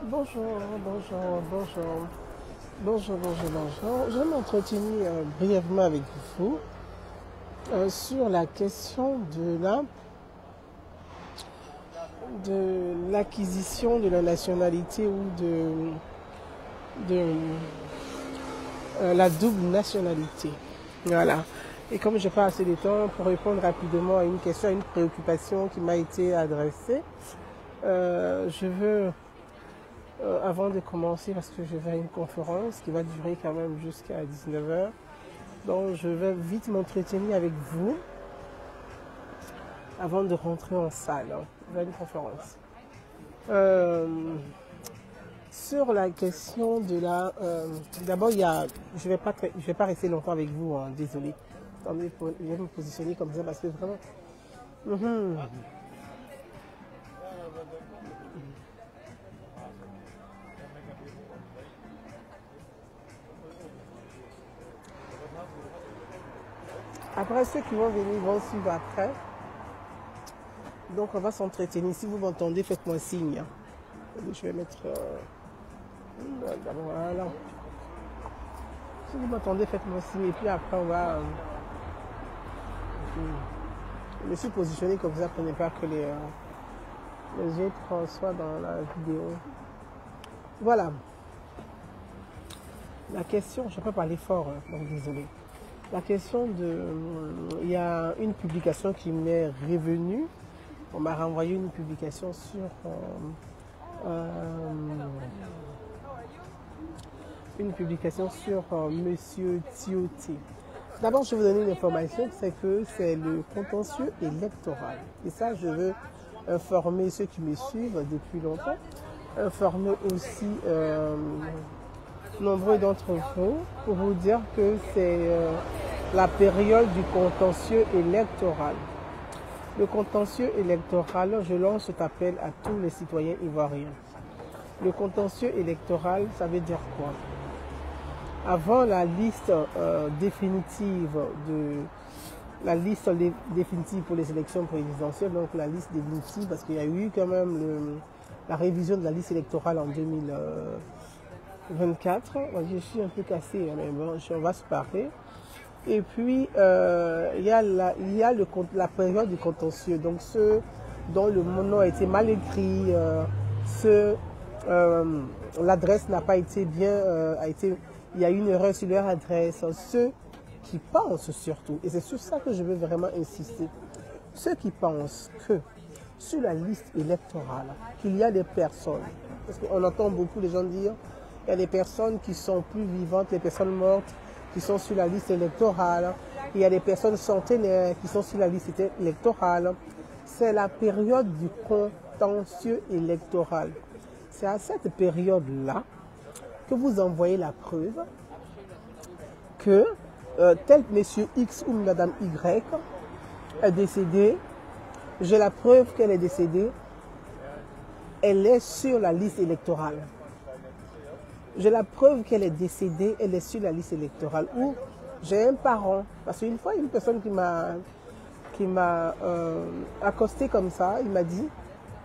Bonjour, bonjour, bonjour. Bonjour. Je vais m'entretenir brièvement avec vous sur la question de l'acquisition de la nationalité ou de la double nationalité. Voilà. Et comme je n'ai pas assez de temps pour répondre rapidement à une question, à une préoccupation qui m'a été adressée, je veux avant de commencer, parce que je vais à une conférence qui va durer quand même jusqu'à 19h. Donc je vais vite m'entretenir avec vous avant de rentrer en salle vers une conférence. Sur la question de la... D'abord, je vais pas rester longtemps avec vous, hein, désolé. Attendez, je vais me positionner comme ça parce que vraiment... Après, ceux qui vont venir vont suivre après. Donc, on va s'entretenir. Si vous m'entendez, faites-moi signe. Je vais mettre... voilà. Si vous m'entendez, faites-moi signe. Et puis après, on va... je me suis positionné comme ça pour ne pas que les autres soient dans la vidéo. Voilà. La question, je ne peux pas parler fort, donc désolé. La question de... Il y a une publication qui m'est revenue. On m'a renvoyé une publication sur... Monsieur Tioté. D'abord, je vais vous donner une information, c'est que c'est le contentieux électoral. Et ça, je veux informer ceux qui me suivent depuis longtemps, informer aussi nombreux d'entre vous pour vous dire que c'est la période du contentieux électoral. Le contentieux électoral, je lance cet appel à tous les citoyens ivoiriens. Le contentieux électoral, ça veut dire quoi? Avant la liste définitive pour les élections présidentielles, donc la liste définitive, parce qu'il y a eu quand même la révision de la liste électorale en 2024. Je suis un peu cassé, mais bon, on va se parler. Et puis, il y a la période du contentieux, donc ceux dont le nom a été mal écrit, l'adresse n'a pas été bien, il y a une erreur sur leur adresse, ceux qui pensent surtout, et c'est sur ça que je veux vraiment insister, ceux qui pensent que sur la liste électorale, qu'il y a des personnes, parce qu'on entend beaucoup les gens dire, il y a des personnes qui sont plus vivantes, les personnes mortes, qui sont sur la liste électorale, il y a des personnes centenaires qui sont sur la liste électorale. C'est la période du contentieux électoral. C'est à cette période-là que vous envoyez la preuve que tel monsieur X ou madame Y est décédé. J'ai la preuve qu'elle est décédée. Elle est sur la liste électorale. J'ai la preuve qu'elle est décédée, elle est sur la liste électorale. Ou j'ai un parent, parce qu'une fois, une personne qui m'a accosté comme ça, il m'a dit,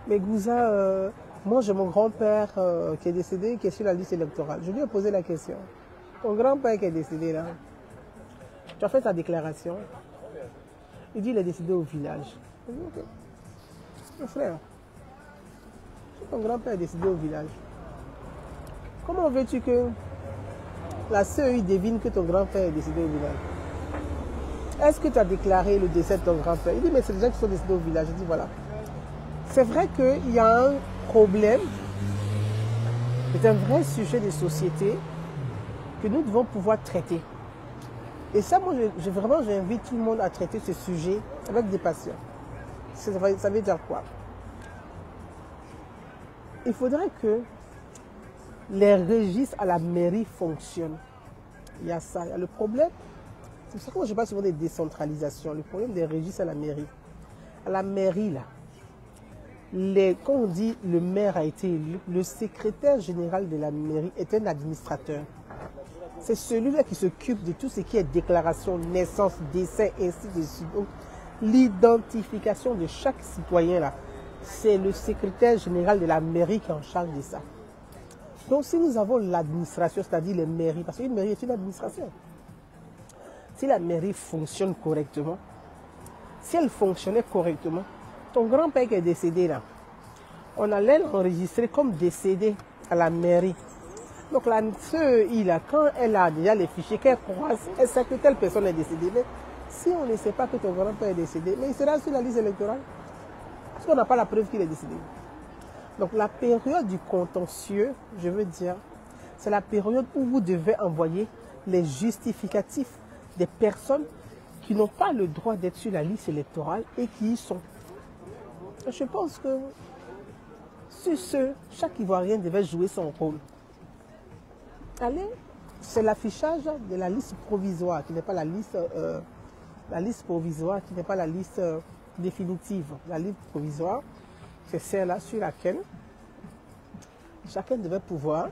mais Gouza, moi j'ai mon grand-père qui est décédé, qui est sur la liste électorale. Je lui ai posé la question. Ton grand-père qui est décédé là, tu as fait ta déclaration. Il dit il est décédé au village. Je dis, ok. Mon frère, ton grand-père est décédé au village. Comment veux-tu que la CEI devine que ton grand-père est décédé au village? Est-ce que tu as déclaré le décès de ton grand-père? Il dit, mais c'est des gens qui sont décédés au village. Je dis, voilà. C'est vrai qu'il y a un problème, c'est un vrai sujet de société que nous devons pouvoir traiter. Et ça, moi, vraiment, j'invite tout le monde à traiter ce sujet avec des patients. Ça veut dire quoi? Il faudrait que les registres à la mairie fonctionnent. Il y a ça, il y a le problème. C'est pour ça que je parle souvent des décentralisations. Le problème des registres à la mairie. À la mairie, là, quand on dit le maire a été élu, le secrétaire général de la mairie est un administrateur. C'est celui-là qui s'occupe de tout ce qui est déclaration, naissance, décès, ainsi de suite. Donc, l'identification de chaque citoyen, là, c'est le secrétaire général de la mairie qui est en charge de ça. Donc si nous avons l'administration, c'est-à-dire les mairies, parce qu'une mairie est une administration, si la mairie fonctionne correctement, si elle fonctionnait correctement, ton grand-père qui est décédé là, on allait l'enregistrer comme décédé à la mairie. Donc la CEI là, quand elle a déjà les fichiers qu'elle croise, elle sait que telle personne est décédée. Mais si on ne sait pas que ton grand-père est décédé, mais il sera sur la liste électorale. Parce qu'on n'a pas la preuve qu'il est décédé. Donc la période du contentieux, je veux dire, c'est la période où vous devez envoyer les justificatifs des personnes qui n'ont pas le droit d'être sur la liste électorale et qui y sont. Je pense que sur ce, chaque Ivoirien devait jouer son rôle. Allez, c'est l'affichage de la liste provisoire, qui n'est pas la liste provisoire, qui n'est pas la liste définitive. La liste provisoire, c'est celle-là sur laquelle chacun devait pouvoir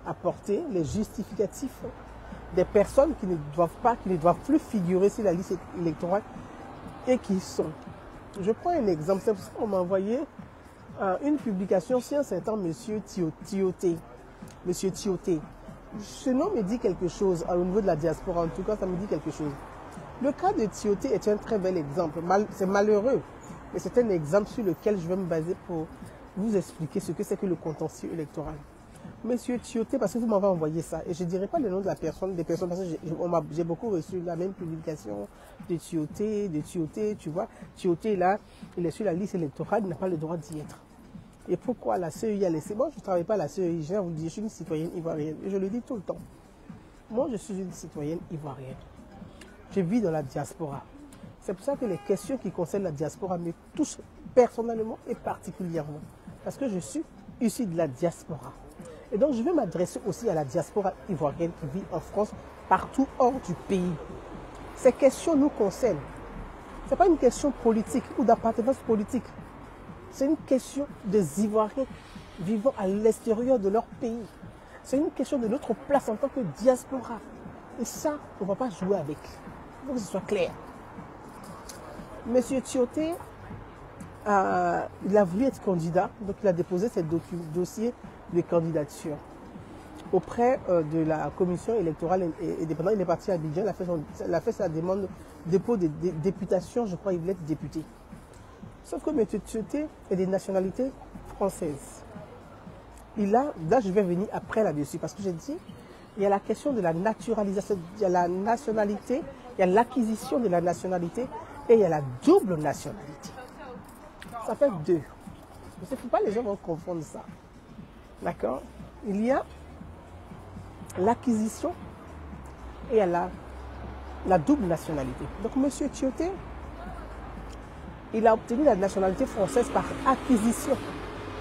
apporter les justificatifs des personnes qui ne doivent plus figurer sur la liste électorale et qui sont. Je prends un exemple, c'est pour ça qu'on m'a envoyé une publication sur un certain monsieur Tioté. Monsieur Tioté. Ce nom me dit quelque chose au niveau de la diaspora, en tout cas ça me dit quelque chose. Le cas de Tioté est un très bel exemple. C'est malheureux, mais c'est un exemple sur lequel je vais me baser pour vous expliquer ce que c'est que le contentieux électoral. Monsieur Tioté, parce que vous m'avez envoyé ça, et je ne dirai pas le nom de la personne, des personnes, parce que j'ai beaucoup reçu la même publication de Tioté, tu vois. Tioté, là, il est sur la liste électorale, il n'a pas le droit d'y être. Et pourquoi la CEI a laissé? Moi, je ne travaille pas à la CEI, je vous dis, je suis une citoyenne ivoirienne, et je le dis tout le temps. Moi, je suis une citoyenne ivoirienne. Je vis dans la diaspora. C'est pour ça que les questions qui concernent la diaspora me touchent personnellement et particulièrement. Parce que je suis issu de la diaspora. Et donc, je vais m'adresser aussi à la diaspora ivoirienne qui vit en France, partout hors du pays. Ces questions nous concernent. Ce n'est pas une question politique ou d'appartenance politique. C'est une question des Ivoiriens vivant à l'extérieur de leur pays. C'est une question de notre place en tant que diaspora. Et ça, on ne va pas jouer avec. Il faut que ce soit clair. Monsieur Tioté, il a voulu être candidat, donc il a déposé ses dossiers de candidature auprès de la commission électorale indépendante. Il est parti à Abidjan, il a fait sa demande de dépôt de députation, je crois qu'il voulait être député. Sauf que M. Tioté est des nationalités françaises. Là, je vais venir après là-dessus, parce que j'ai dit, il y a la question de la naturalisation, il y a la nationalité, il y a l'acquisition de la nationalité et il y a la double nationalité. Ça fait deux. Il ne faut pas les gens vont confondre ça. D'accord? Il y a l'acquisition et il y a la double nationalité. Donc M. Tioté, il a obtenu la nationalité française par acquisition.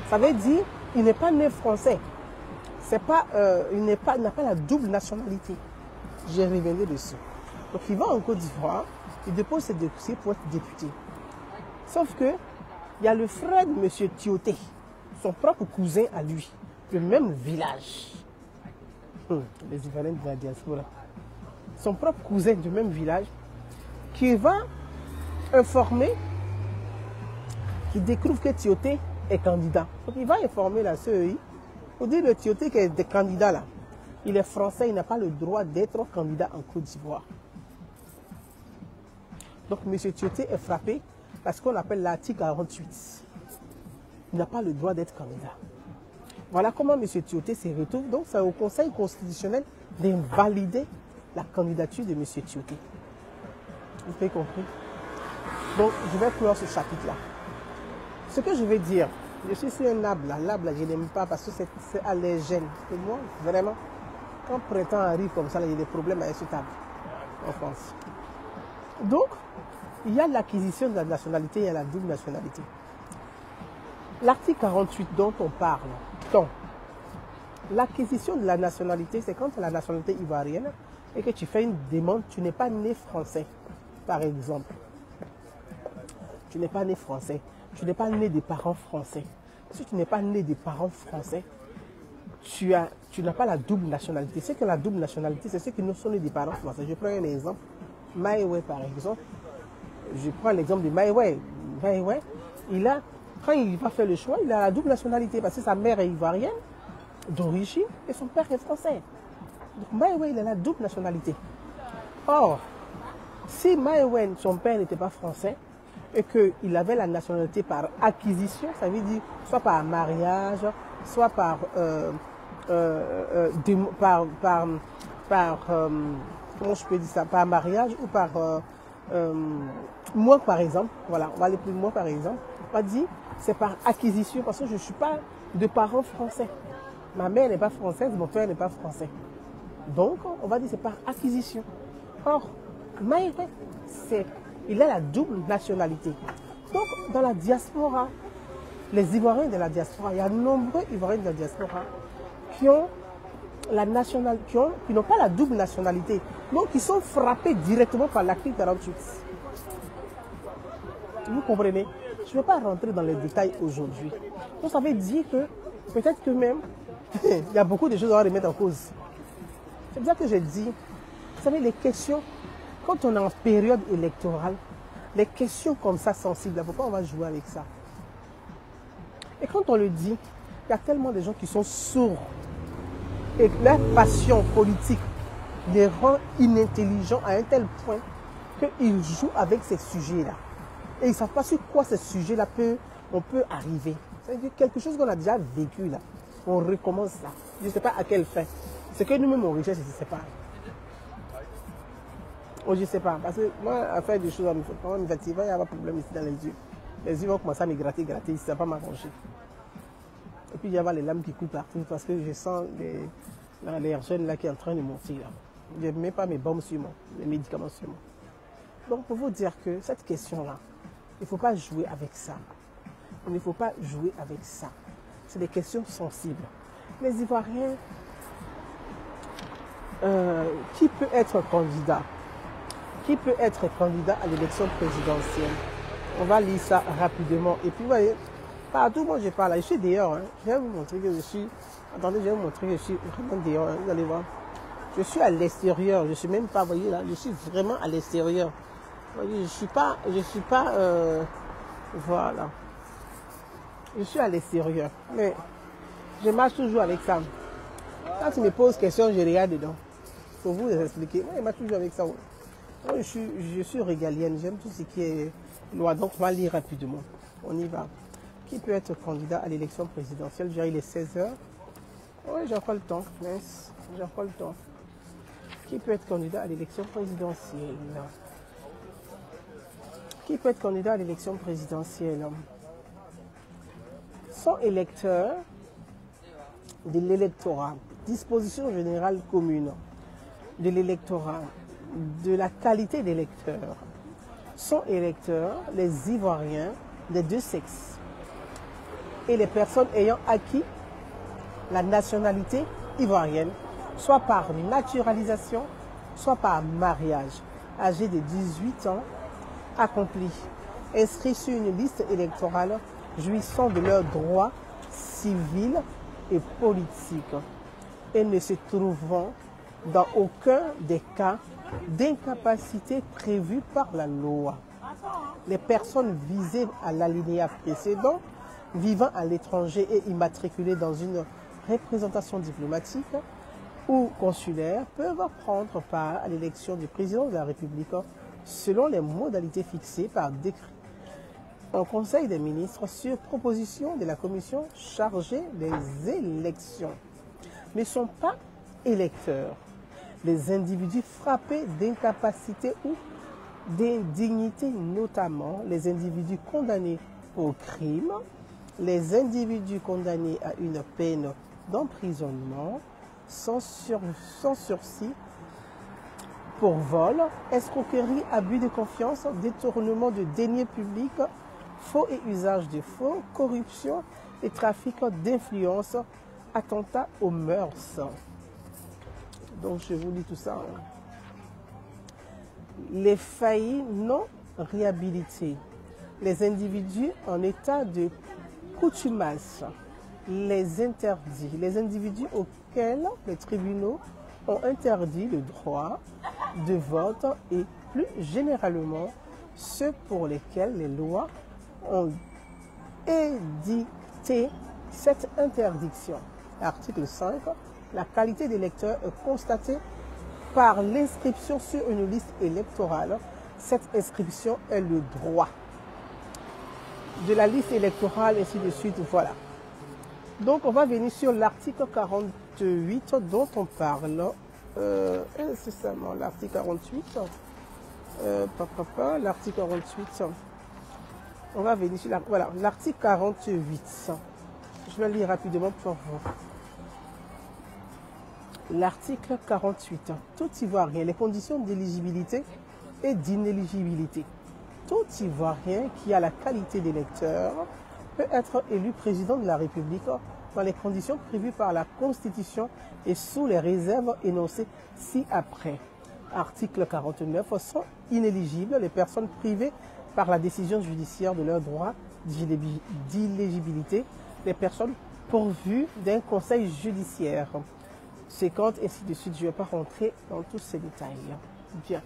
Ça veut dire qu'il n'est pas né français. Il n'a pas la double nationalité. J'ai reviendrai dessus. Donc il va en Côte d'Ivoire, il dépose ses dossiers pour être député. Sauf que il y a le frère de M. Tioté, son propre cousin à lui, le même village. Les Ivoiriens de la diaspora. Son propre cousin du même village, qui va informer, qui découvre que Tioté est candidat. Donc il va informer la CEI pour dire le Tioté qui est des candidats là. Il est français, il n'a pas le droit d'être candidat en Côte d'Ivoire. Donc M. Tioté est frappé parce qu'on appelle l'article 48. Il n'a pas le droit d'être candidat. Voilà comment M. Tioté se retrouve. Donc c'est au Conseil constitutionnel d'invalider la candidature de M. Tioté. Vous avez compris? Donc je vais clore ce chapitre-là. Ce que je veux dire, je suis sur un arbre là. L'arbre là, je n'aime pas parce que c'est allergène. Et moi, vraiment, quand le printemps arrive comme ça, il y a des problèmes avec cet arbre en France. Donc, il y a l'acquisition de la nationalité, il y a la double nationalité. L'article 48 dont on parle, l'acquisition de la nationalité, c'est quand tu as la nationalité ivoirienne et que tu fais une demande, tu n'es pas né français, par exemple. Tu n'es pas né français, tu n'es pas né des parents français. Si tu n'es pas né des parents français, tu n'as pas la double nationalité. Ceux qui ont la double nationalité, c'est ceux qui ne sont nés des parents français. Je prends un exemple. Maïwe, par exemple. Je prends l'exemple de Maïwe. Maïwe, quand il va faire le choix, il a la double nationalité parce que sa mère est ivoirienne d'origine et son père est français. Donc Maïwen, il a la double nationalité. Or, si Maïwen, son père n'était pas français, et qu'il avait la nationalité par acquisition, ça veut dire soit par mariage, soit par comment je peux dire ça, par mariage ou par moi par exemple, voilà, on va aller plus moi par exemple, on va dire c'est par acquisition parce que je ne suis pas de parents français. Ma mère n'est pas française, mon père n'est pas français. Donc on va dire c'est par acquisition. Or, Maïwen, il a la double nationalité. Donc dans la diaspora, les Ivoiriens de la diaspora, il y a de nombreux Ivoiriens de la diaspora qui ont qui n'ont pas la double nationalité, donc qui sont frappés directement par l'article 48. Vous comprenez? Je ne vais pas rentrer dans les détails aujourd'hui. Donc ça veut dire que peut-être que même, il y a beaucoup de choses à remettre en cause. C'est pour ça que j'ai dit, vous savez, les questions, quand on est en période électorale, les questions comme ça sensibles, pourquoi on va jouer avec ça? Et quand on le dit, il y a tellement de gens qui sont sourds et leur passion politique les rend inintelligents à un tel point qu'ils jouent avec ces sujets-là. Et ils ne savent pas sur quoi ces sujets-là on peut arriver. C'est-à-dire quelque chose qu'on a déjà vécu là. On recommence ça. Je ne sais pas à quelle fin. C'est que nous-mêmes on recherche, je ne sais pas. Oh, je ne sais pas. Parce que moi, à faire des choses, quand on me fait, il va y avoir un problème ici dans les yeux. Les yeux vont commencer à me gratter, ça ne va pas m'arranger. Et puis il y a les lames qui coulent partout parce que je sens l'allergène là qui est en train de monter. Là. Je ne mets pas mes bombes sur moi, les médicaments sur moi. Donc pour vous dire que cette question-là, il ne faut pas jouer avec ça. Il ne faut pas jouer avec ça. C'est des questions sensibles. Les Ivoiriens, qui peut être candidat? Qui peut être candidat à l'élection présidentielle? On va lire ça rapidement. Et puis vous voyez, partout moi je parle, je suis dehors. Hein. Je vais vous montrer que je suis. Attendez, je vais vous montrer que je suis vraiment dehors. Hein. Vous allez voir. Je suis à l'extérieur. Je ne suis même pas, vous voyez là, je suis vraiment à l'extérieur. Vous voyez, je suis pas. Voilà. Je suis à l'extérieur. Mais je marche toujours avec ça. Quand tu me poses question, je regarde dedans. Pour vous expliquer. Moi, je marche toujours avec ça. Ouais. Moi, je suis régalienne. J'aime tout ce qui est loi. Donc, on va lire rapidement. On y va. Qui peut être candidat à l'élection présidentielle? Je dirais il est 16h. Oui, j'ai encore le temps. Mince, j'ai encore le temps. Qui peut être candidat à l'élection présidentielle? Qui peut être candidat à l'élection présidentielle? Sont électeurs de l'électorat, disposition générale commune de l'électorat, de la qualité d'électeurs. Sont électeurs les Ivoiriens des deux sexes et les personnes ayant acquis la nationalité ivoirienne, soit par naturalisation, soit par mariage, âgés de 18 ans, accomplis, inscrits sur une liste électorale, jouissant de leurs droits civils et politiques, et ne se trouvant dans aucun des cas d'incapacité prévus par la loi. Les personnes visées à l'alinéa précédent, vivant à l'étranger et immatriculées dans une représentation diplomatique ou consulaire, peuvent prendre part à l'élection du président de la République selon les modalités fixées par décret en Conseil des ministres sur proposition de la commission chargée des élections. Ne sont pas électeurs les individus frappés d'incapacité ou d'indignité, notamment les individus condamnés au crime, les individus condamnés à une peine d'emprisonnement sans sursis pour vol, escroquerie, abus de confiance, détournement de deniers publics, faux et usage de faux, corruption et trafic d'influence, attentat aux mœurs. Donc je vous lis tout ça. Les faillis non réhabilités, les individus en état de coutumasse, les interdits, les individus auxquels les tribunaux ont interdit le droit de vote et plus généralement ceux pour lesquels les lois ont édicté cette interdiction. Article 5. La qualité des lecteurs est constatée par l'inscription sur une liste électorale. Cette inscription est le droit de la liste électorale, ainsi de suite. Voilà. Donc, on va venir sur l'article 48 dont on parle. C'est seulement l'article 48. L'article 48. On va venir sur voilà, l'article 48. Je vais lire rapidement pour vous. L'article 48. Tout Ivoirien, les conditions d'éligibilité et d'inéligibilité. Tout Ivoirien qui a la qualité d'électeur peut être élu président de la République dans les conditions prévues par la Constitution et sous les réserves énoncées ci-après. Article 49. Sont inéligibles les personnes privées par la décision judiciaire de leur droit d'éligibilité, les personnes pourvues d'un conseil judiciaire. 50, ainsi de suite. Je ne vais pas rentrer dans tous ces détails. Bien.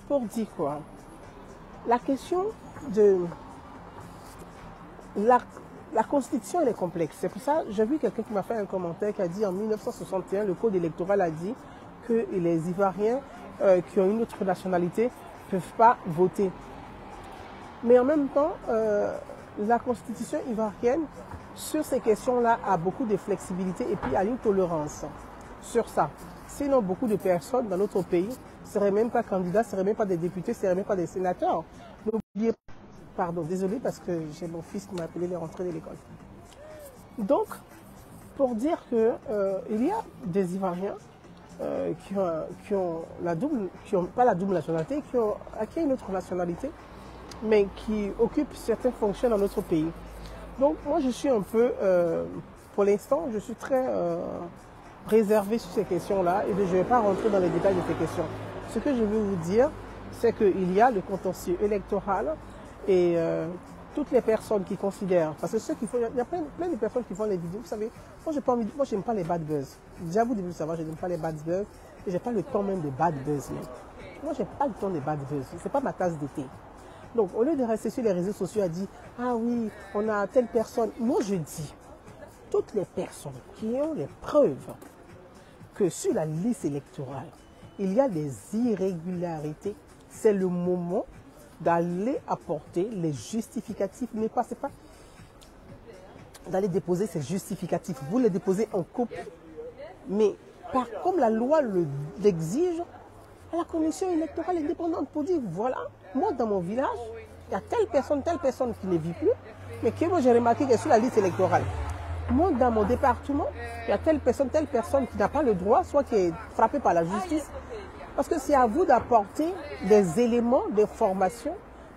Pour dire quoi? La question de la Constitution, elle est complexe. C'est pour ça que j'ai vu quelqu'un qui m'a fait un commentaire qui a dit en 1961, le Code électoral a dit que les Ivoiriens qui ont une autre nationalité ne peuvent pas voter. Mais en même temps, la Constitution ivoirienne, sur ces questions-là, a beaucoup de flexibilité et puis a une tolérance sur ça. Sinon, beaucoup de personnes dans notre pays ne seraient même pas candidats, ne seraient même pas des députés, ne seraient même pas des sénateurs. N'oubliez pas, pardon, désolé parce que j'ai mon fils qui m'a appelé les rentrées de l'école. Donc, pour dire que il y a des Ivoiriens qui ont la double, pas la double nationalité, qui ont acquis une autre nationalité, mais qui occupent certaines fonctions dans notre pays. Donc, moi, je suis un peu, pour l'instant, je suis très réservé sur ces questions-là et je ne vais pas rentrer dans les détails de ces questions. Ce que je veux vous dire, c'est qu'il y a le contentieux électoral et toutes les personnes qui considèrent, parce que ceux qui font, il y a plein de personnes qui font les vidéos, vous savez, moi je n'aime pas les bad buzz. Déjà vous devez le savoir, je n'aime pas les bad buzz et je n'ai pas le temps même de bad buzz. Moi je n'ai pas le temps des bad buzz, ce n'est pas ma tasse d'été. Donc au lieu de rester sur les réseaux sociaux à dire, ah oui, on a telle personne, moi je dis, toutes les personnes qui ont les preuves que sur la liste électorale, il y a des irrégularités, c'est le moment d'aller apporter les justificatifs. Ne passez pas d'aller déposer ces justificatifs. Vous les déposez en copie. Mais comme la loi l'exige, à la commission électorale indépendante pour dire, voilà, moi dans mon village, il y a telle personne qui ne vit plus, mais que moi j'ai remarqué qu'elle est sur la liste électorale. Moi, dans mon département, il y a telle personne qui n'a pas le droit, soit qui est frappée par la justice. Parce que c'est à vous d'apporter des éléments d'information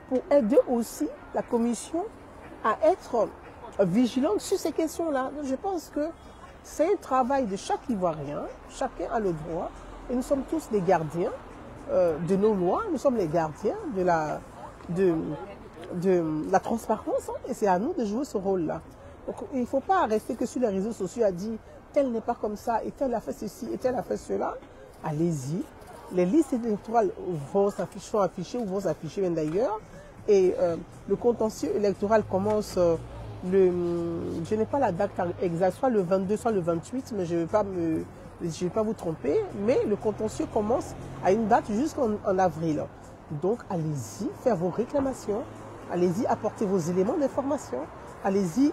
pour aider aussi la commission à être vigilante sur ces questions-là. Je pense que c'est un travail de chaque Ivoirien, chacun a le droit, et nous sommes tous les gardiens de nos lois, nous sommes les gardiens de la transparence, et c'est à nous de jouer ce rôle-là. Donc, il ne faut pas rester que sur les réseaux sociaux à dire tel n'est pas comme ça, et tel a fait ceci, et tel a fait cela. Allez-y. Les listes électorales sont affichées ou vont s'afficher même d'ailleurs. Et le contentieux électoral commence je n'ai pas la date exacte, soit le 22, soit le 28, mais je ne vais pas vous tromper. Mais le contentieux commence à une date jusqu'en avril. Donc allez-y, faire vos réclamations, allez-y, apporter vos éléments d'information, allez-y,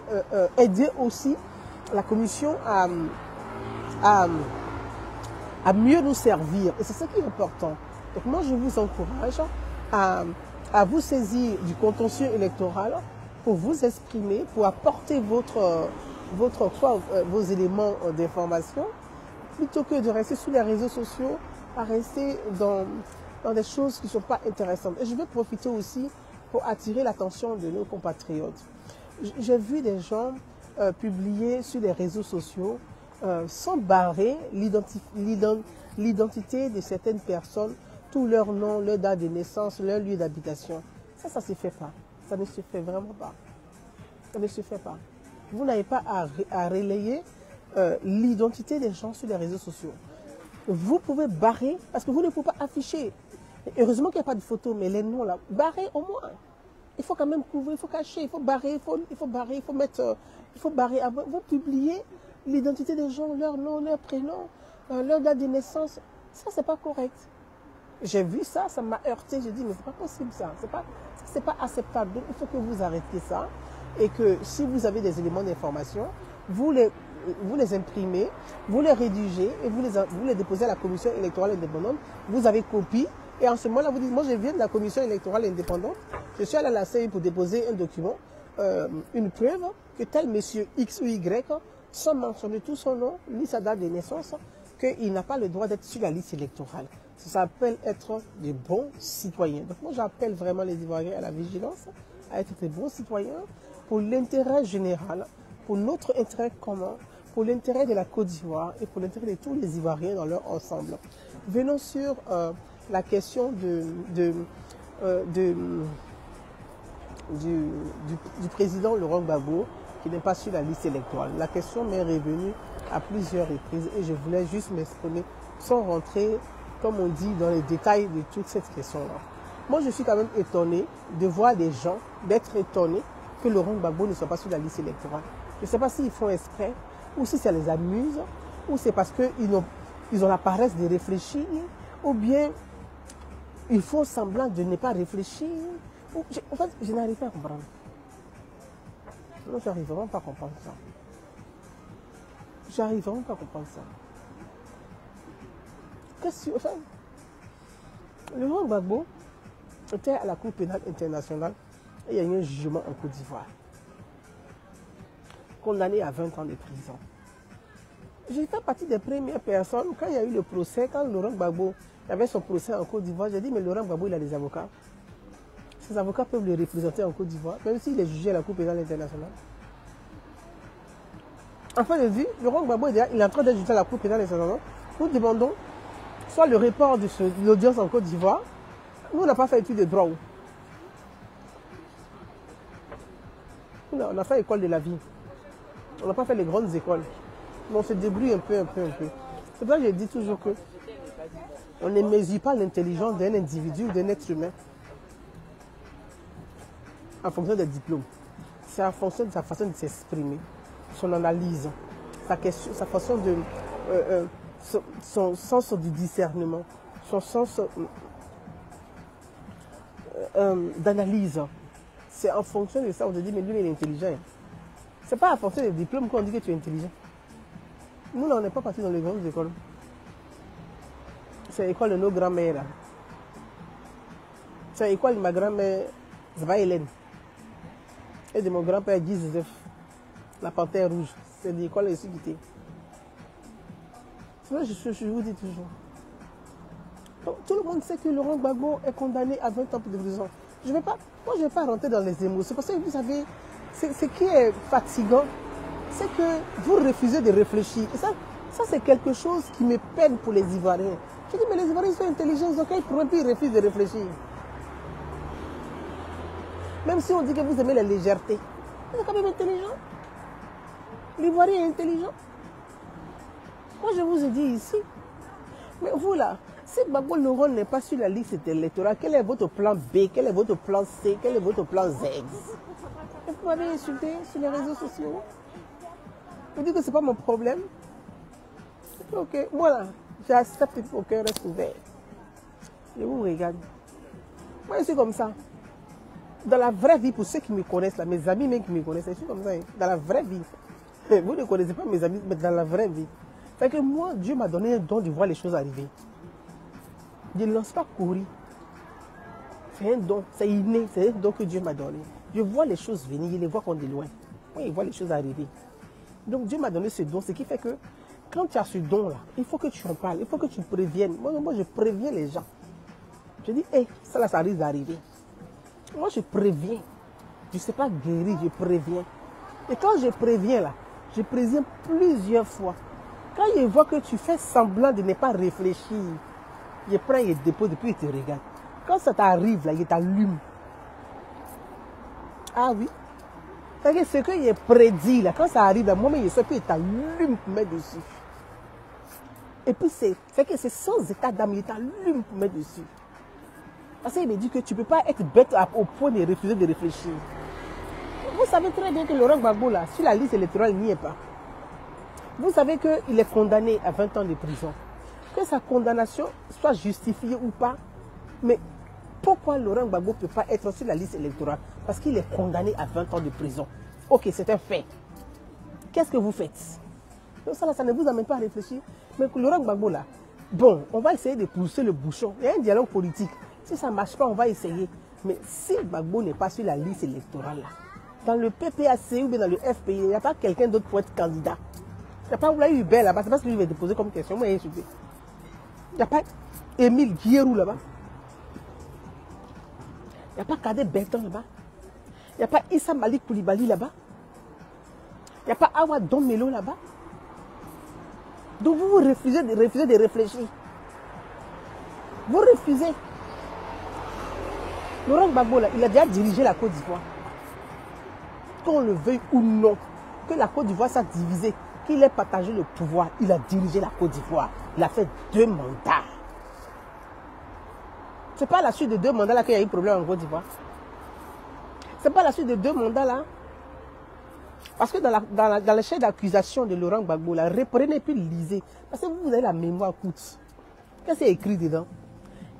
aider aussi la commission à mieux nous servir. Et c'est ce qui est important. Donc moi, je vous encourage à vous saisir du contentieux électoral pour vous exprimer, pour apporter vos éléments d'information, plutôt que de rester sur les réseaux sociaux, à rester dans des choses qui ne sont pas intéressantes. Et je vais profiter aussi pour attirer l'attention de nos compatriotes. J'ai vu des gens publier sur les réseaux sociaux sans barrer l'identité de certaines personnes, tout leur nom, leur date de naissance, leur lieu d'habitation. Ça ne se fait pas. Ça ne se fait vraiment pas. Ça ne se fait pas. Vous n'avez pas à relayer l'identité des gens sur les réseaux sociaux. Vous pouvez barrer, parce que vous ne pouvez pas afficher. Heureusement qu'il n'y a pas de photo, mais les noms là, barrer au moins. Il faut quand même couvrir, il faut cacher, il faut barrer, il faut barrer, il faut barrer. Vous publiez l'identité des gens, leur nom, leur prénom, leur date de naissance. Ça, c'est pas correct. J'ai vu ça, ça m'a heurté. J'ai dit, mais c'est pas possible ça. C'est pas acceptable. Donc, il faut que vous arrêtiez ça. Et que si vous avez des éléments d'information, vous les imprimez, vous les rédigez et vous les déposez à la commission électorale indépendante. Vous avez copie. Et en ce moment-là, vous dites, moi, je viens de la commission électorale indépendante. Je suis allé à la CEI pour déposer un document, une preuve que tel monsieur X ou Y, sans mentionner tout son nom, ni sa date de naissance, qu'il n'a pas le droit d'être sur la liste électorale. Ça s'appelle être des bons citoyens. Donc moi, j'appelle vraiment les Ivoiriens à la vigilance, à être des bons citoyens pour l'intérêt général, pour notre intérêt commun, pour l'intérêt de la Côte d'Ivoire et pour l'intérêt de tous les Ivoiriens dans leur ensemble. Venons sur la question du président Laurent Gbagbo qui n'est pas sur la liste électorale. La question m'est revenue à plusieurs reprises et je voulais juste m'exprimer sans rentrer, comme on dit, dans les détails de toute cette question-là. Moi, je suis quand même étonné de voir des gens, d'être étonné que Laurent Gbagbo ne soit pas sur la liste électorale. Je ne sais pas s'ils font exprès, ou si ça les amuse, ou c'est parce qu'ils ont la paresse de réfléchir, ou bien ils font semblant de ne pas réfléchir. En fait, je n'arrive pas à comprendre. Non, je n'arrive vraiment pas à comprendre ça. J'arrive vraiment pas à comprendre ça. Qu'est-ce que... Enfin, Laurent Gbagbo était à la Cour pénale internationale et il y a eu un jugement en Côte d'Ivoire. Condamné à 20 ans de prison. J'ai fait partie des premières personnes, quand il y a eu le procès, quand Laurent Gbagbo avait son procès en Côte d'Ivoire, j'ai dit, mais Laurent Gbagbo, il a des avocats. Ses avocats peuvent le représenter en Côte d'Ivoire, même s'il est jugé à la Cour pénale internationale. En fin de vue, Laurent Gbagbo, il est en train d'être jugé à la Cour pénale internationale. Nous demandons soit le report de l'audience en Côte d'Ivoire. Nous, on n'a pas fait études de droit. On a fait école de la vie. On n'a pas fait les grandes écoles. Mais on se débrouille un peu. C'est pour ça que je dis toujours que on ne mesure pas l'intelligence d'un individu ou d'un être humain en fonction des diplômes. C'est en fonction de sa façon de s'exprimer, son analyse, sa façon de... son sens du discernement, son sens d'analyse. C'est en fonction de ça on te dit, mais lui, il est intelligent. C'est pas en fonction des diplômes qu'on dit que tu es intelligent. Nous, là, on n'est pas partis dans les grandes écoles. C'est l'école de nos grands-mères. C'est l'école de ma grand-mère, Zva Hélène. Et de mon grand-père, Guy Joseph, la panthère rouge. C'est l'école de l'équité. C'est vrai, je vous dis toujours. Donc, tout le monde sait que Laurent Gbagbo est condamné à 20 ans de prison. Moi, je ne vais pas rentrer dans les émotions. Parce que vous savez, ce qui est fatigant, c'est que vous refusez de réfléchir. Et ça c'est quelque chose qui me peine pour les Ivoiriens. Je dis, mais les Ivoiriens sont intelligents, ils ont quel problème, puis ils refusent de réfléchir. Même si on dit que vous aimez la légèreté, vous êtes quand même intelligent. L'Ivoirien est intelligent. Moi, je vous ai dit ici, mais vous là, si Gbagbo Laurent n'est pas sur la liste électorale, quel est votre plan B, quel est votre plan C, quel est votre plan Z? Et vous m'avez insulté sur les réseaux sociaux. Vous dites que ce n'est pas mon problème. Ok, voilà, j'accepte que mon cœur reste ouvert. Je vous regarde. Moi, je suis comme ça. Dans la vraie vie, pour ceux qui me connaissent, là, mes amis même qui me connaissent, je suis comme ça. Dans la vraie vie. Vous ne connaissez pas mes amis, mais dans la vraie vie. Fait que moi, Dieu m'a donné un don de voir les choses arriver. Je ne lance pas courir. C'est un don, c'est inné, c'est un don que Dieu m'a donné. Je vois les choses venir, je les vois quand de loin. Oui, je vois les choses arriver. Donc Dieu m'a donné ce don, ce qui fait que quand tu as ce don-là, il faut que tu en parles, il faut que tu préviennes. Moi je préviens les gens. Je dis, hé, ça là, ça risque d'arriver. Moi, je préviens. Je ne sais pas guérir, je préviens. Et quand je préviens là, je préviens plusieurs fois. Quand ils voient que tu fais semblant de ne pas réfléchir, ils prennent et déposent, depuis ils te regardent. Quand ça t'arrive là, ils t'allument. Ah oui. C'est ce que j'ai prédit là, quand ça arrive là, moi-même je sais que ils t'allument pour mettre dessus. Et puis c'est que c'est sans état d'âme, ils t'allument pour mettre dessus. Parce qu'il me dit que tu ne peux pas être bête au point de refuser de réfléchir. Vous savez très bien que Laurent Gbagbo là, sur la liste électorale, il n'y est pas. Vous savez qu'il est condamné à 20 ans de prison. Que sa condamnation soit justifiée ou pas, mais pourquoi Laurent Gbagbo ne peut pas être sur la liste électorale? Parce qu'il est condamné à 20 ans de prison. Ok, c'est un fait. Qu'est-ce que vous faites? Donc ça ne vous amène pas à réfléchir. Mais Laurent Gbagbo là, bon, on va essayer de pousser le bouchon. Il y a un dialogue politique. Si ça ne marche pas, on va essayer. Mais si Gbagbo n'est pas sur la liste électorale là, dans le PPAC ou bien dans le FPI, il n'y a pas quelqu'un d'autre pour être candidat. Il n'y a pas Oulaye Hubert là-bas, c'est pas ce que je vais déposer comme question. Moi, il n'y a pas Émile Guillerou là-bas. Il n'y a pas Kader Bertrand là-bas. Il n'y a pas Issa Malik Koulibaly là-bas. Il n'y a pas Awa Domelo là-bas. Donc vous refusez de réfléchir. Vous refusez. Laurent Gbagbo là, il a déjà dirigé la Côte d'Ivoire. Qu'on le veuille ou non, que la Côte d'Ivoire soit divisée, qu'il ait partagé le pouvoir, il a dirigé la Côte d'Ivoire. Il a fait 2 mandats. Ce n'est pas à la suite de 2 mandats là qu'il y a eu problème en Côte d'Ivoire. Ce n'est pas à la suite de 2 mandats là. Parce que dans le chef d'accusation de Laurent Gbagbo, là, reprenez puis lisez. Parce que vous avez la mémoire courte. Qu'est-ce qu'il y a écrit dedans?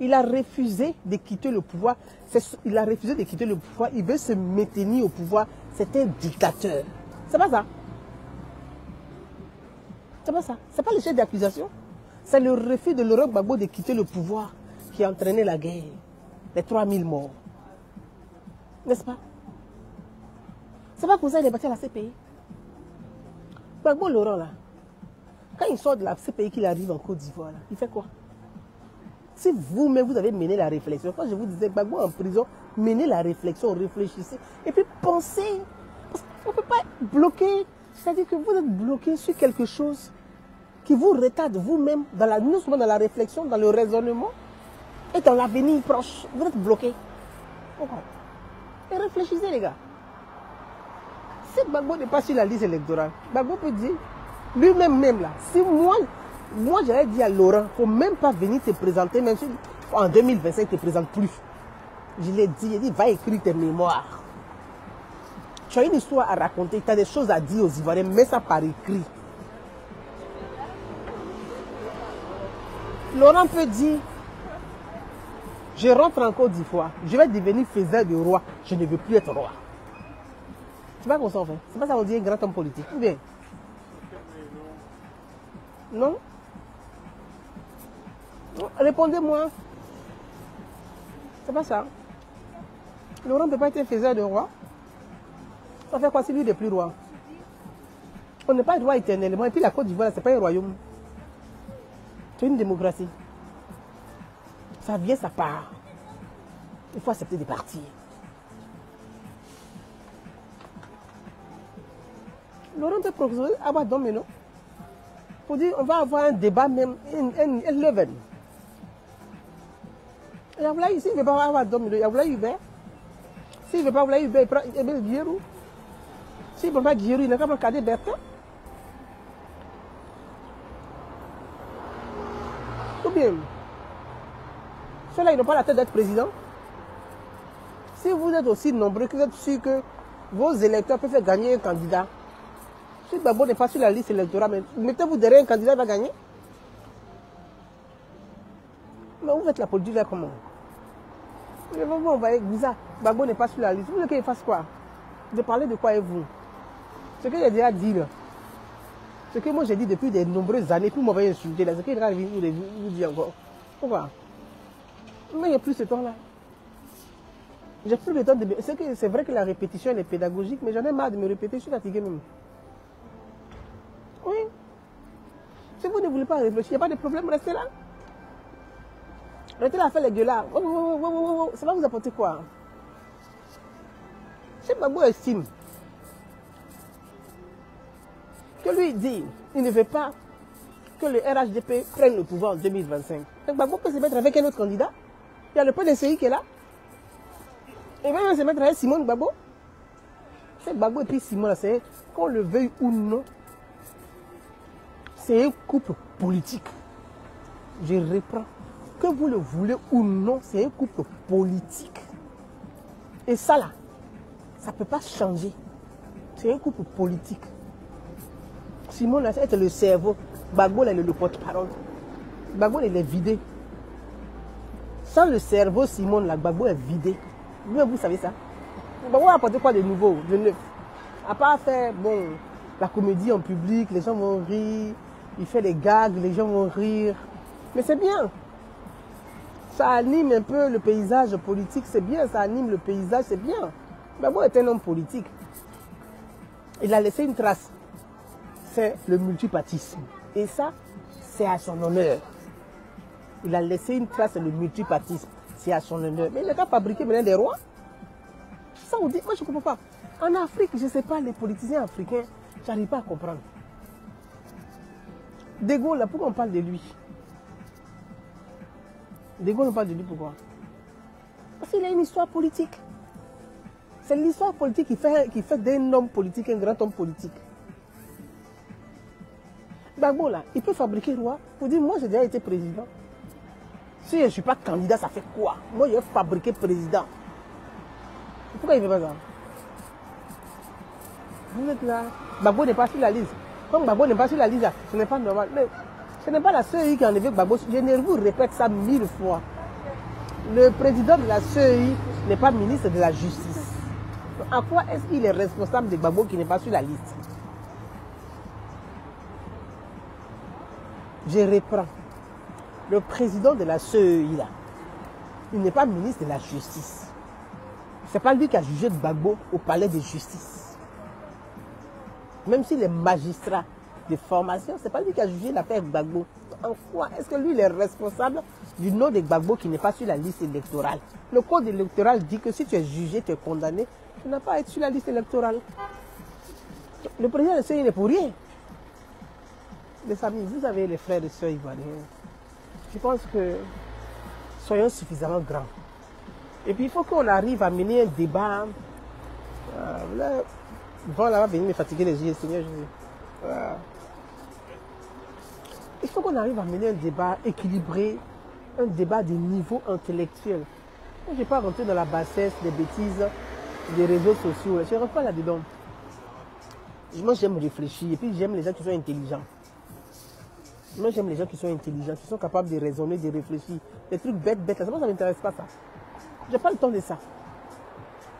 Il a refusé de quitter le pouvoir. Il a refusé de quitter le pouvoir. Il veut se maintenir au pouvoir. C'est un dictateur. C'est pas ça. C'est pas ça. C'est pas le chef d'accusation. C'est le refus de Laurent Gbagbo de quitter le pouvoir qui a entraîné la guerre. Les 3000 morts. N'est-ce pas? C'est pas pour ça qu'il est battu à la CPI. Gbagbo Laurent là, quand il sort de la CPI qu'il arrive en Côte d'Ivoire, il fait quoi? Si vous-même vous avez mené la réflexion, quand je vous disais Gbagbo en prison, menez la réflexion, réfléchissez et puis pensez. Parce qu'on ne peut pas être bloqué. C'est-à-dire que vous êtes bloqué sur quelque chose qui vous retarde vous-même, non seulement dans la réflexion, dans le raisonnement et dans l'avenir proche. Vous êtes bloqué. Pourquoi? Et réfléchissez les gars. Si Gbagbo n'est pas sur la liste électorale, Gbagbo peut dire, lui-même là, si moi j'allais dire à Laurent, il ne faut même pas venir te présenter, même si en 2025 tu ne te présentes plus. Je l'ai dit, il dit, va écrire tes mémoires. Tu as une histoire à raconter, tu as des choses à dire aux Ivoiriens, mets ça par écrit. Laurent peut dire, je rentre en Côte d'Ivoire, je vais devenir faiseur de roi, je ne veux plus être roi. C'est pas comme ça en fait. C'est pas ça qu'on dit un grand homme politique. Ou bien? Non? Répondez-moi. C'est pas ça. Laurent ne peut pas être faiseur de roi. Ça fait quoi si lui n'est plus roi? On n'est pas roi éternellement. Et puis la Côte d'Ivoire, c'est pas un royaume. C'est une démocratie. Ça vient, ça part. Il faut accepter de partir. Laurent peut proposer Awa Domelo pour dire on va avoir un débat même, un level. Il y a Oulaye, s'il ne veut pas Awa Domelo, il y a Oulaye Hubert. S'il ne veut pas Oulaye Hubert, il prend Émile Guillerou. S'il ne prend pas Guillerou, il n'a qu'à prendre Kader Bertrand. Ou bien, ceux-là, ils n'ont pas la tête d'être président. Si vous êtes aussi nombreux que vous êtes sûr que vos électeurs peuvent faire gagner un candidat, si Gbagbo n'est pas sur la liste électorale, mettez-vous derrière un candidat qui va gagner. Mais vous faites la politique là comment? Vous voyez, bizarre, Gbagbo n'est pas sur la liste. Vous voulez qu'il fasse quoi? De parler de quoi et vous? Ce que j'ai déjà dit là, ce que moi j'ai dit depuis de nombreuses années, puis vous m'avez insulté là, ce qu'il va vous dire encore. Pourquoi? Mais il n'y a plus ce temps-là. J'ai plus le temps de... C'est vrai que la répétition elle est pédagogique, mais j'en ai marre de me répéter, je suis fatigué même. Oui. Si vous ne voulez pas réfléchir, il n'y a pas de problème, restez là. Restez là à faire les gueulards. Ça va vous apporter quoi? Si Gbagbo estime que lui dit, il ne veut pas que le RHDP prenne le pouvoir en 2025. Donc Gbagbo peut se mettre avec un autre candidat. Il y a le PDCI qui est là. Et même se mettre avec Simone Gbagbo. C'est Gbagbo et puis Simone, c'est qu'on le veuille ou non. C'est un couple politique. Je reprends. Que vous le voulez ou non, c'est un couple politique. Et ça là, ça ne peut pas changer. C'est un couple politique. Simon, là, c'est le cerveau. Gbagbo, là, il est le porte-parole. Gbagbo, il est vidé. Sans le cerveau, Simon, là, Gbagbo est vidé. Vous savez ça. Gbagbo a apporté quoi de nouveau, de neuf? À part faire, bon, la comédie en public, les gens vont rire. Il fait des gags, les gens vont rire. Mais c'est bien. Ça anime un peu le paysage politique, c'est bien. Ça anime le paysage, c'est bien. Gbagbo est un homme politique. Il a laissé une trace. C'est le multipartisme. Et ça, c'est à son honneur. Il a laissé une trace, le multipartisme. C'est à son honneur. Mais il n'a qu'à fabriquer maintenant des rois. Ça, on dit, moi je ne comprends pas. En Afrique, je ne sais pas, les politiciens africains, je n'arrive pas à comprendre. De Gaulle, là, pourquoi on parle de lui? De Gaulle, on parle de lui, pourquoi? Parce qu'il a une histoire politique. C'est l'histoire politique qui fait d'un homme politique un grand homme politique. Gbagbo, là, il peut fabriquer roi pour dire, moi j'ai déjà été président. Si je ne suis pas candidat, ça fait quoi? Moi, je vais fabriquer président. Pourquoi il ne fait pas ça? Vous êtes là. Gbagbo n'est pas sur la liste. Comme Gbagbo n'est pas sur la liste, là, ce n'est pas normal. Mais ce n'est pas la CEI qui a enlevé Gbagbo. Je ne vous répète ça 1000 fois. Le président de la CEI n'est pas ministre de la Justice. À quoi est-ce qu'il est responsable de Gbagbo qui n'est pas sur la liste? Je reprends. Le président de la CEI, là, il n'est pas ministre de la Justice. Ce n'est pas lui qui a jugé Gbagbo au palais de justice. Même s'il est magistrat de formation, ce n'est pas lui qui a jugé l'affaire Gbagbo. En quoi est-ce que lui il est responsable du nom de Gbagbo qui n'est pas sur la liste électorale? Le code électoral dit que si tu es jugé, tu es condamné, tu n'as pas à être sur la liste électorale. Le président de la CEI n'est pour rien. Les amis, vous avez les frères et sœurs ivoiriens. Je pense que soyons suffisamment grands. Et puis il faut qu'on arrive à mener un débat. Là, là-bas venir me fatiguer les yeux, Seigneur Jésus. Il faut qu'on arrive à mener un débat équilibré, un débat de niveau intellectuel. Je ne vais pas rentrer dans la bassesse des bêtises des réseaux sociaux. Je ne rentre pas là-dedans. Moi, j'aime réfléchir et puis j'aime les gens qui sont intelligents. Moi, j'aime les gens qui sont intelligents, qui sont capables de raisonner, de réfléchir. Des trucs bêtes, ça ne m'intéresse pas, ça. Je n'ai pas le temps de ça.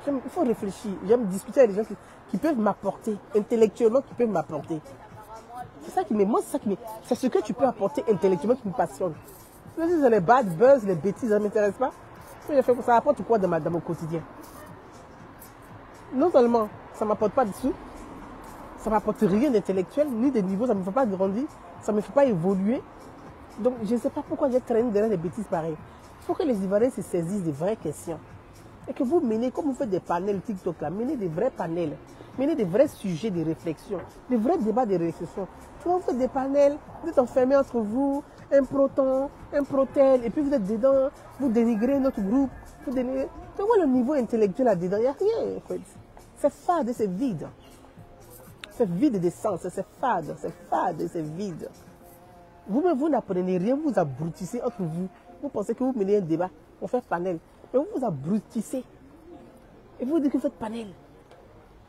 Il faut réfléchir. J'aime discuter avec des gens qui peuvent m'apporter, intellectuellement, qui peuvent m'apporter. C'est ça qui me... Moi, c'est ça qui me... C'est ce que tu peux apporter intellectuellement qui me passionne. Les bad buzz, les bêtises, ça ne m'intéresse pas. Ça apporte quoi dans mon quotidien? Non seulement ça ne m'apporte pas de sous, ça ne m'apporte rien d'intellectuel, ni de niveau, ça ne me fait pas grandir, ça ne me fait pas évoluer. Donc, je ne sais pas pourquoi j'ai traîné derrière des bêtises pareilles. Il faut que les Ivoiriens se saisissent des vraies questions. Et que vous menez, comme vous faites des panels TikTok là, menez des vrais panels, menez des vrais sujets de réflexion, des vrais débats de réflexion. Quand vous faites des panels, vous êtes enfermés entre vous, un proton, un protel, et puis vous êtes dedans, vous dénigrez notre groupe, vous dénigrez. Tu vois le niveau intellectuel là-dedans, il n'y a rien en fait. C'est fade et c'est vide. C'est vide de sens, c'est fade et c'est vide. Vous-même, vous n'apprenez rien, vous vous abrutissez entre vous. Vous pensez que vous menez un débat, on fait panel. Mais vous vous abrutissez. Et vous dites que vous faites panel.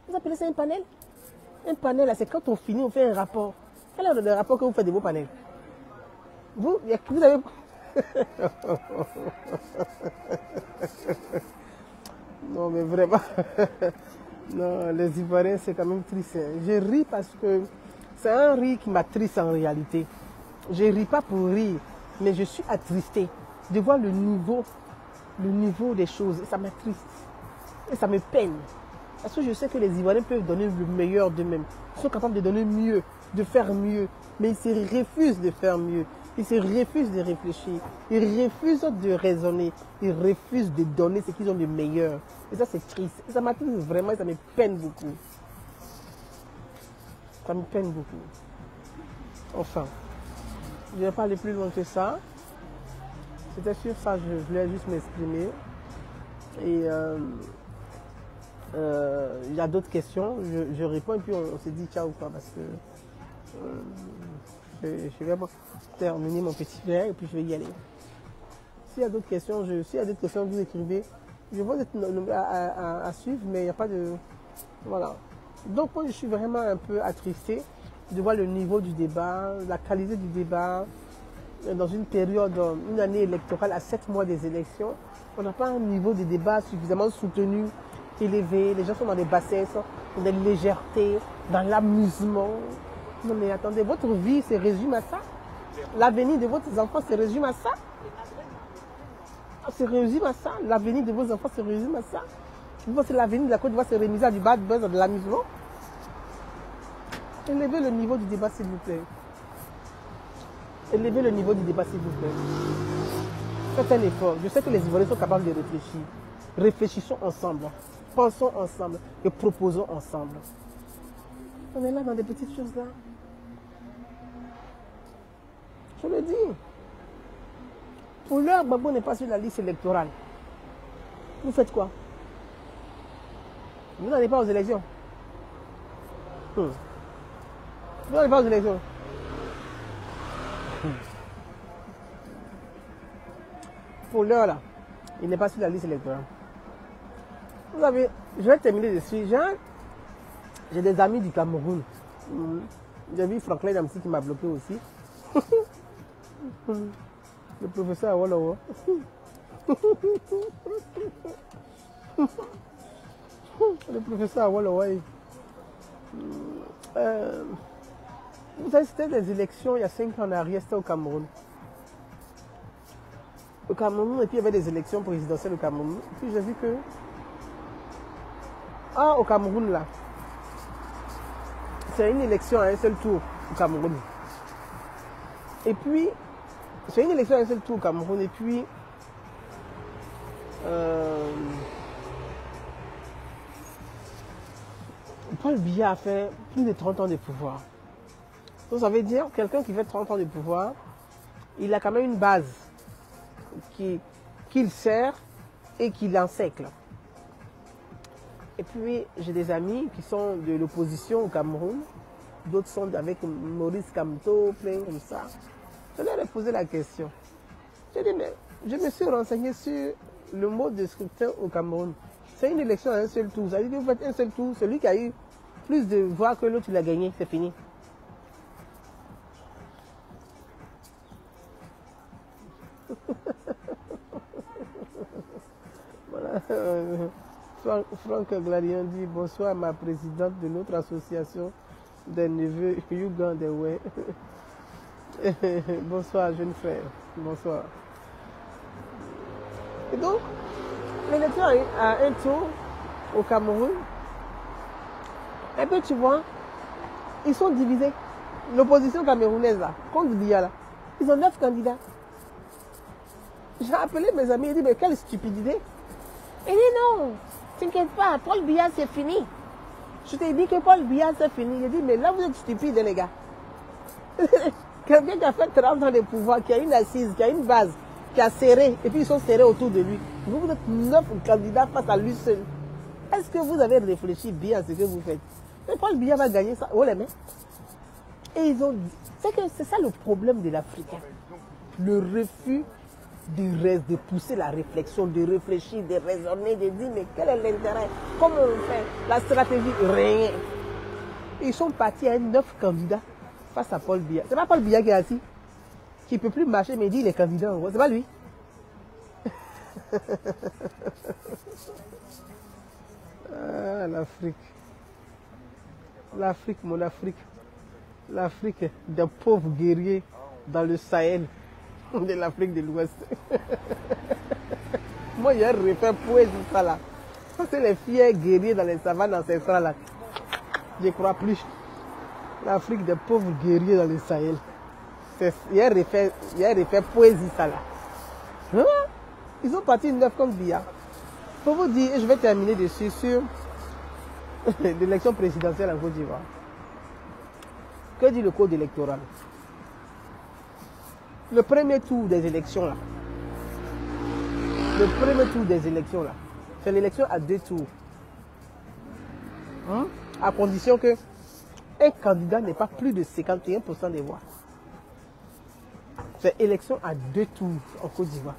Vous appelez ça un panel? Un panel, c'est quand on finit, on fait un rapport. Quel est le rapport que vous faites de vos panels? Vous avez... Non, mais vraiment. Non, les Ivoiriens, c'est quand même triste. Je ris parce que c'est un rire qui m'attriste en réalité. Je ne ris pas pour rire, mais je suis attristé de voir le niveau des choses. Et ça m'attriste. Et ça me peine. Parce que je sais que les Ivoiriens peuvent donner le meilleur d'eux-mêmes. Ils sont capables de donner mieux, de faire mieux. Mais ils se refusent de faire mieux. Ils se refusent de réfléchir. Ils refusent de raisonner. Ils refusent de donner ce qu'ils ont de meilleur. Et ça, c'est triste. Et ça m'attriste vraiment et ça me peine beaucoup. Ça me peine beaucoup. Enfin, je ne vais pas aller plus loin que ça. C'était sur ça que je voulais juste m'exprimer. Et il y a d'autres questions. Je réponds et puis on se dit ciao quoi parce que je vais terminer mon petit verre et puis je vais y aller. S'il y a d'autres questions, vous écrivez. Je vois à suivre, mais il n'y a pas de... Voilà. Donc moi je suis vraiment un peu attristé de voir le niveau du débat, la qualité du débat. Dans une période, une année électorale à 7 mois des élections, on n'a pas un niveau de débat suffisamment soutenu, élevé. Les gens sont dans des bassesses, dans des légèretés, dans l'amusement. Non mais attendez, votre vie se résume à ça? L'avenir de vos enfants se résume à ça? Se résume à ça? L'avenir de vos enfants se résume à ça? Vous pensez que l'avenir de la Côte d'Ivoire se résume à du bad buzz, de l'amusement? Élevez le niveau du débat, s'il vous plaît. Élevez le niveau du débat, s'il vous plaît. Faites un effort. Je sais que les Ivoiriens sont capables de réfléchir. Réfléchissons ensemble. Pensons ensemble et proposons ensemble. On est là dans des petites choses là. Je le dis. Pour l'heure, Gbagbo n'est pas sur la liste électorale. Vous faites quoi? Vous n'allez pas aux élections. Vous n'allez pas aux élections. Pour l'heure là, il n'est pas sur la liste électorale. Vous savez, je vais terminer dessus. J'ai des amis du Cameroun. J'ai vu Franklin Damsi qui m'a bloqué aussi. Le professeur Awolowo. Le professeur Awolowo. Vous savez, c'était des élections il y a 5 ans en arrière, c'était au Cameroun. Au Cameroun, et puis il y avait des élections présidentielles au Cameroun. Et puis j'ai vu que... Ah, au Cameroun, là. C'est une élection à un seul tour au Cameroun. Et puis, c'est une élection à un seul tour au Cameroun. Et puis, Paul Biya a fait plus de 30 ans de pouvoir. Donc ça veut dire, quelqu'un qui fait 30 ans de pouvoir, il a quand même une base qu'il sert et qu'il encercle. Et puis, j'ai des amis qui sont de l'opposition au Cameroun. D'autres sont avec Maurice Kamto, plein comme ça. Je leur ai posé la question. J'ai dit, mais je me suis renseigné sur le mode de scrutin au Cameroun. C'est une élection à un seul tour. Ça veut dire que vous faites un seul tour. Celui qui a eu plus de voix que l'autre, il a gagné. C'est fini. Voilà. Franck Glarion dit bonsoir ma présidente de notre association des neveux Ugandais. Bonsoir jeune frère. Bonsoir. Et donc, l'élection a un tour au Cameroun. Et puis tu vois, ils sont divisés. L'opposition camerounaise là, contre Biya là, ils ont 9 candidats. J'ai appelé mes amis et dit mais quelle stupidité. Il dit non, t'inquiète pas, Paul Biya c'est fini. Je t'ai dit que Paul Biya c'est fini. J'ai dit mais là vous êtes stupides les gars. Quelqu'un qui a fait 30 ans de pouvoir, qui a une assise, qui a une base, qui a serré, et puis ils sont serrés autour de lui. Vous êtes 9 candidats face à lui seul. Est-ce que vous avez réfléchi bien à ce que vous faites? Mais Paul Biya va gagner ça. Oh les mecs. Et ils ont dit, c'est ça le problème de l'Africain. Le refus de pousser la réflexion, de réfléchir, de raisonner, de dire mais quel est l'intérêt? Comment on fait? La stratégie, rien. Ils sont partis à 9 candidats face à Paul Biya. C'est pas Paul Biya qui est assis, qui ne peut plus marcher, mais il dit les candidats. C'est pas lui. Ah, l'Afrique. L'Afrique, mon Afrique. L'Afrique des pauvres guerriers dans le Sahel de l'Afrique de l'Ouest. Moi, j'ai refait poésie ça là. Ça, c'est les fiers guerriers dans les savanes ancestrales là. Je ne crois plus. L'Afrique des pauvres guerriers dans le Sahel. J'ai refait poésie ça là. Hein? Ils ont parti 9 comme Biya. Pour vous dire, et je vais terminer dessus sur l'élection présidentielle en Côte d'Ivoire. Que dit le code électoral? Le premier tour des élections là. Le premier tour des élections là. C'est l'élection à 2 tours. À condition que un candidat n'ait pas plus de 51% des voix. C'est élection à 2 tours en Côte d'Ivoire.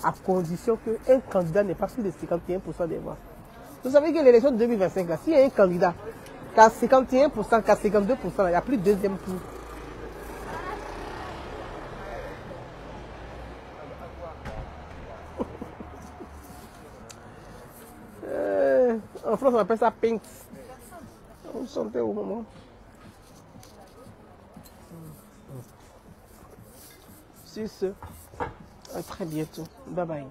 À condition qu'un candidat n'ait pas plus de 51% des voix. Vous savez que l'élection de 2025, là, s'il y a un candidat Qu'à 51%, qu'à 52%, il n'y a plus de deuxième tour. En France, on appelle ça Pinks. On chantait au moment. Sur ce, à très bientôt. Bye bye.